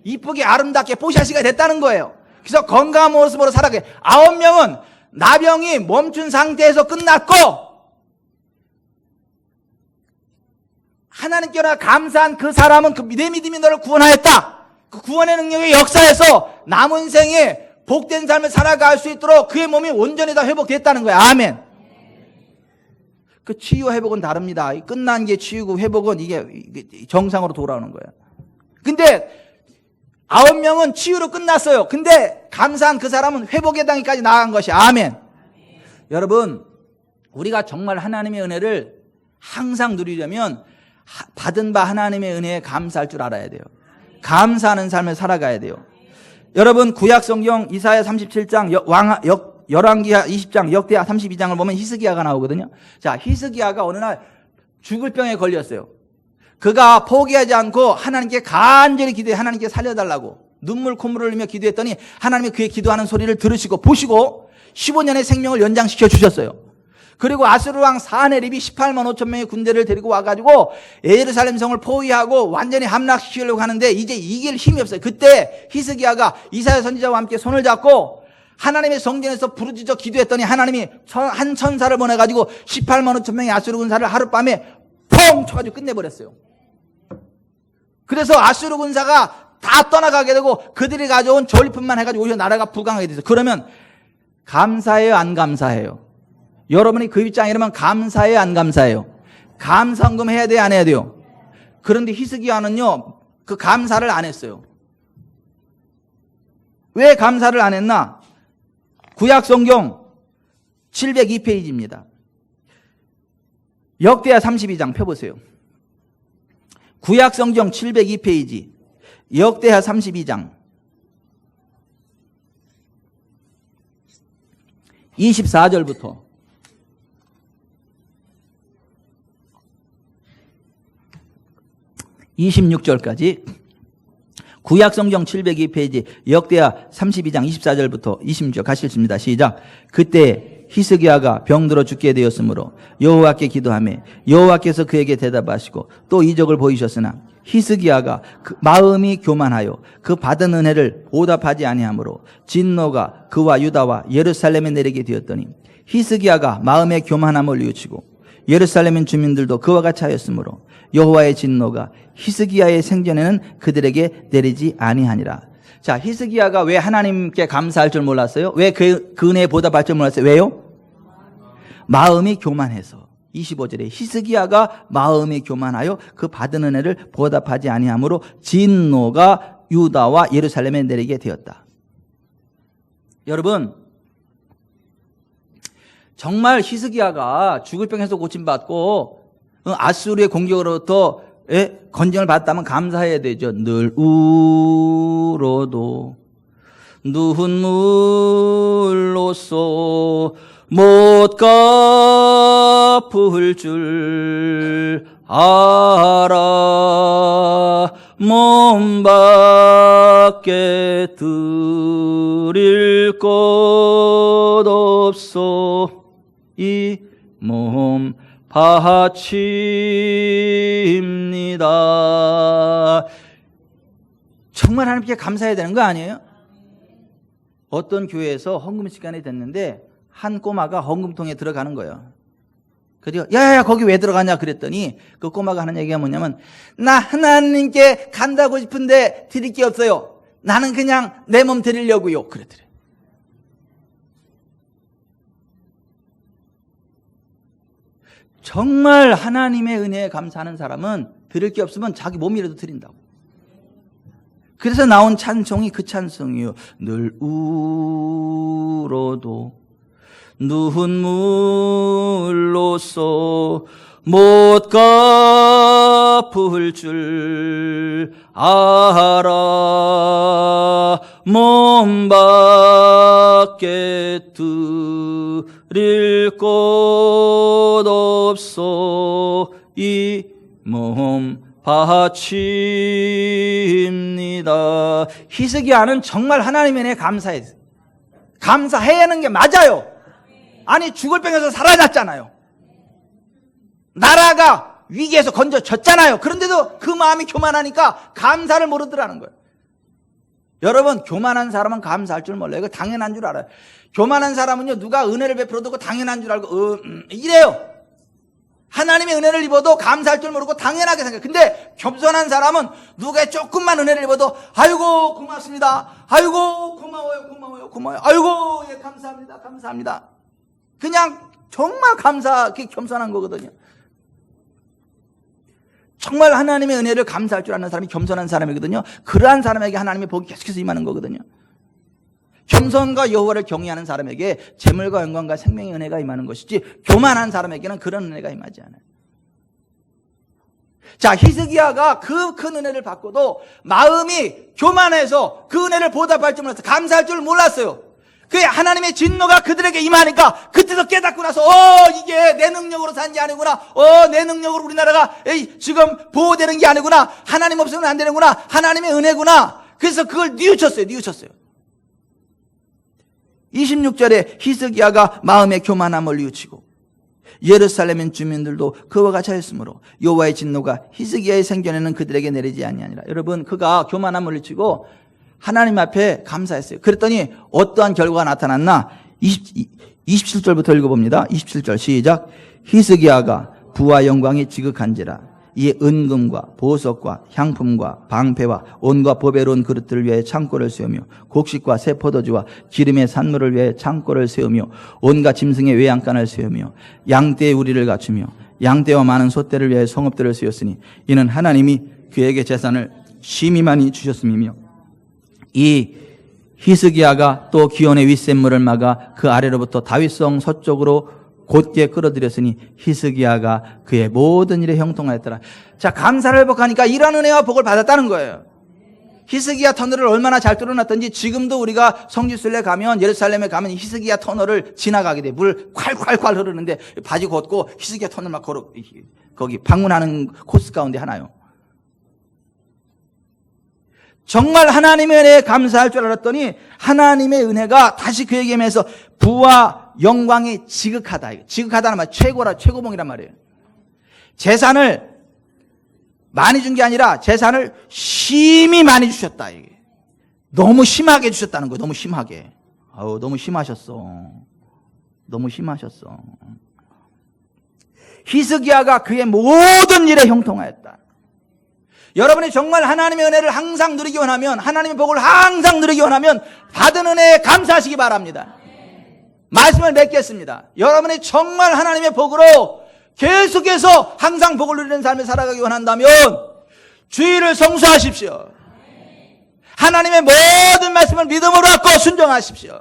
Speaker 1: 이쁘게 아름답게 뽀샤시가 됐다는 거예요. 그래서 건강한 모습으로 살아가게. 9명은 나병이 멈춘 상태에서 끝났고 하나님께로 감사한 그 사람은 내 믿음이 너를 구원하였다. 그 구원의 능력의 역사에서 남은 생에 복된 삶을 살아갈 수 있도록 그의 몸이 온전히 다 회복됐다는 거예요. 아멘. 그 치유와 회복은 다릅니다. 끝난 게 치유고 회복은 이게 정상으로 돌아오는 거예요. 근데 9명은 치유로 끝났어요. 근데 감사한 그 사람은 회복의 단계까지 나아간 것이 아멘. 여러분, 우리가 정말 하나님의 은혜를 항상 누리려면 받은 바 하나님의 은혜에 감사할 줄 알아야 돼요. 감사하는 삶을 살아가야 돼요. 여러분, 구약성경 이사야 37장 열왕기하 20장 역대하 32장을 보면 히스기야가 나오거든요. 자, 히스기야가 어느 날 죽을 병에 걸렸어요. 그가 포기하지 않고 하나님께 간절히 기도해 하나님께 살려달라고 눈물 콧물을 흘리며 기도했더니 하나님이 그의 기도하는 소리를 들으시고 보시고 15년의 생명을 연장시켜 주셨어요. 그리고 아수르 왕 사네립이 18만 5천 명의 군대를 데리고 와가지고 예루살렘 성을 포위하고 완전히 함락시키려고 하는데 이제 이길 힘이 없어요. 그때 히스기야가 이사야 선지자와 함께 손을 잡고 하나님의 성전에서 부르짖어 기도했더니 하나님이 한 천사를 보내가지고 18만 5천 명의 아수르 군사를 하룻밤에 펑 쳐가지고 끝내버렸어요. 그래서 아수르 군사가 다 떠나가게 되고 그들이 가져온 전리품만 해가지고 오히려 나라가 부강하게 됐어요. 그러면 감사해요, 안 감사해요? 여러분이 그 입장이라면 감사해요, 안 감사해요? 감사헌금 해야 돼요, 안 해야 돼요? 그런데 히스기야는요 그 감사를 안 했어요. 왜 감사를 안 했나? 구약성경 702페이지입니다. 역대하 32장 펴보세요. 구약성경 702페이지 역대하 32장 24절부터 26절까지 구약성경 702페이지 역대하 32장 24절부터 26절 가실습니다. 시작. 그때 히스기야가 병들어 죽게 되었으므로 여호와께 기도하며 여호와께서 그에게 대답하시고 또 이적을 보이셨으나 히스기야가 그 마음이 교만하여 그 받은 은혜를 보답하지 아니하므로 진노가 그와 유다와 예루살렘에 내리게 되었더니 히스기야가 마음의 교만함을 뉘우치고 예루살렘 주민들도 그와 같이 하였으므로 여호와의 진노가 히스기야의 생전에는 그들에게 내리지 아니하니라. 자, 히스기야가 왜 하나님께 감사할 줄 몰랐어요? 왜 그 은혜에 보답할 줄 몰랐어요? 왜요? 마음이 교만해서. 25절에 히스기야가 마음이 교만하여 그 받은 은혜를 보답하지 아니하므로 진노가 유다와 예루살렘에 내리게 되었다. 여러분, 정말 히스기야가 죽을 병에서 고침받고 아수르의 공격으로부터 건정을 받았다면 감사해야 되죠. 늘 울어도 눈물로써 못 갚을 줄 알아. 몸 밖에 드릴 것 없어 이 몸 바칩니다. 정말 하나님께 감사해야 되는 거 아니에요? 어떤 교회에서 헌금 시간이 됐는데 한 꼬마가 헌금통에 들어가는 거예요. 그래서 야야야 거기 왜 들어가냐 그랬더니 그 꼬마가 하는 얘기가 뭐냐면 나 하나님께 간다고 싶은데 드릴 게 없어요. 나는 그냥 내 몸 드리려고요. 그랬더래. 정말 하나님의 은혜에 감사하는 사람은 드릴 게 없으면 자기 몸이라도 드린다고. 그래서 나온 찬송이 그 찬송이에요. 늘 울어도 눈물로써 못 갚을 줄 알아. 몸 밖에 드릴 것 없어 이 몸 바칩니다. 히스기야는 정말 하나님의 은혜에 감사해야 하는 게 맞아요. 아니 죽을 병에서 살아났잖아요. 나라가 위기에서 건져졌잖아요. 그런데도 그 마음이 교만하니까 감사를 모르더라는 거예요. 여러분, 교만한 사람은 감사할 줄 몰라요. 이거 당연한 줄 알아요. 교만한 사람은요, 누가 은혜를 베풀어도 당연한 줄 알고 이래요. 하나님의 은혜를 입어도 감사할 줄 모르고 당연하게 생각해요. 근데 겸손한 사람은 누가 조금만 은혜를 입어도 아이고 고맙습니다. 아이고 고마워요. 아이고 예 감사합니다. 그냥 정말 감사하게 겸손한 거거든요. 정말 하나님의 은혜를 감사할 줄 아는 사람이 겸손한 사람이거든요. 그러한 사람에게 하나님의 복이 계속해서 임하는 거거든요. 겸손과 여호와를 경외하는 사람에게 재물과 영광과 생명의 은혜가 임하는 것이지 교만한 사람에게는 그런 은혜가 임하지 않아요. 자, 히스기야가 그 큰 은혜를 받고도 마음이 교만해서 그 은혜를 보답할 줄 몰랐어요. 감사할 줄 몰랐어요. 그 하나님의 진노가 그들에게 임하니까 그때서 깨닫고 나서 이게 내 능력으로 산 게 아니구나. 내 능력으로 우리나라가 지금 보호되는 게 아니구나. 하나님 없으면 안 되는구나. 하나님의 은혜구나. 그래서 그걸 뉘우쳤어요. 26절에 히스기야가 마음의 교만함을 뉘우치고 예루살렘 주민들도 그와 같이 하였으므로 여호와의 진노가 히스기야의 생전에는 그들에게 내리지 아니하니라. 여러분, 그가 교만함을 뉘우치고 하나님 앞에 감사했어요. 그랬더니 어떠한 결과가 나타났나? 27절부터 읽어봅니다. 27절 시작. 히스기야가 부와 영광이 지극한지라 이에 은금과 보석과 향품과 방패와 온갖 보배로운 그릇들을 위해 창고를 세우며 곡식과 새 포도주와 기름의 산물을 위해 창고를 세우며 온갖 짐승의 외양간을 세우며 양떼의 우리를 갖추며 양떼와 많은 소떼를 위해 성읍들을 세웠으니 이는 하나님이 그에게 재산을 심히 많이 주셨음이며 이 히스기야가 또 기온의 윗샘물을 막아 그 아래로부터 다윗성 서쪽으로 곧게 끌어들였으니 히스기야가 그의 모든 일에 형통하였더라. 자, 감사를 회복하니까 이런 은혜와 복을 받았다는 거예요. 히스기야 터널을 얼마나 잘 뚫어놨던지 지금도 우리가 성지순례 가면 예루살렘에 가면 히스기야 터널을 지나가게 돼. 물 콸콸콸 흐르는데 바지 걷고 히스기야 터널 막 걸어 거기 방문하는 코스 가운데 하나요. 정말 하나님의 은혜에 감사할 줄 알았더니 하나님의 은혜가 다시 그에게 임해서 부와 영광이 지극하다. 지극하다는 말 최고라, 최고봉이란 말이에요. 재산을 많이 준 게 아니라 재산을 심히 많이 주셨다. 이게. 너무 심하게 주셨다는 거예요. 너무 심하게. 너무 심하셨어. 너무 심하셨어. 히스기야가 그의 모든 일에 형통하였다. 여러분이 정말 하나님의 은혜를 항상 누리기 원하면, 하나님의 복을 항상 누리기 원하면 받은 은혜에 감사하시기 바랍니다. 말씀을 맺겠습니다. 여러분이 정말 하나님의 복으로 계속해서 항상 복을 누리는 삶을 살아가기 원한다면 주의를 성수하십시오. 하나님의 모든 말씀을 믿음으로 받고 순종하십시오.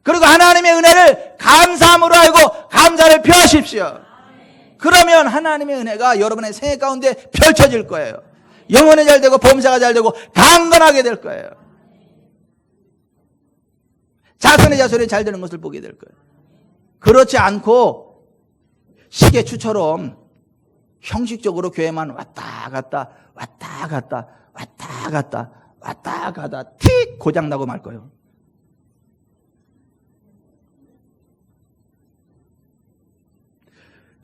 Speaker 1: 그리고 하나님의 은혜를 감사함으로 알고 감사를 표하십시오. 그러면 하나님의 은혜가 여러분의 생애 가운데 펼쳐질 거예요. 영혼이 잘 되고 범사가 잘 되고 강건하게 될 거예요. 자손의 자손이 잘 되는 것을 보게 될 거예요. 그렇지 않고 시계추처럼 형식적으로 교회만 왔다 갔다 왔다 갔다 왔다 갔다 왔다 갔다 틱 고장나고 말 거예요.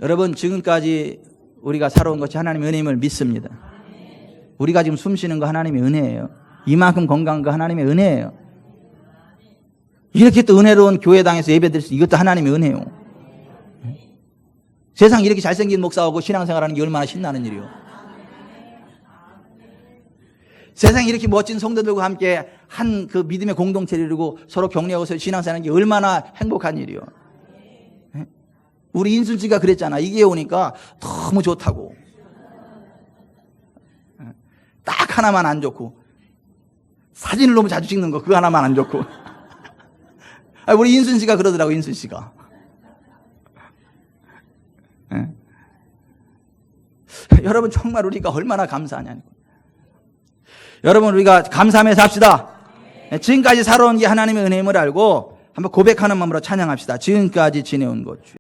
Speaker 1: 여러분, 지금까지 우리가 살아온 것이 하나님의 은혜임을 믿습니다. 우리가 지금 숨 쉬는 거 하나님의 은혜예요. 이만큼 건강한 거 하나님의 은혜예요. 이렇게 또 은혜로운 교회당에서 예배드릴 수, 이것도 하나님의 은혜예요. 세상 이렇게 잘생긴 목사하고 신앙생활하는 게 얼마나 신나는 일이요. 세상에 이렇게 멋진 성도들과 함께 한 그 믿음의 공동체를 이루고 서로 격려하고 신앙생활하는 게 얼마나 행복한 일이요. 우리 인순 씨가 그랬잖아. 이게 오니까 너무 좋다고. 딱 하나만 안 좋고. 사진을 너무 자주 찍는 거 그거 하나만 안 좋고. 우리 인순 씨가 그러더라고. 인순 씨가. 여러분, 정말 우리가 얼마나 감사하냐고. 여러분, 우리가 감사하면서 합시다. 지금까지 살아온 게 하나님의 은혜임을 알고 한번 고백하는 마음으로 찬양합시다. 지금까지 지내온 것.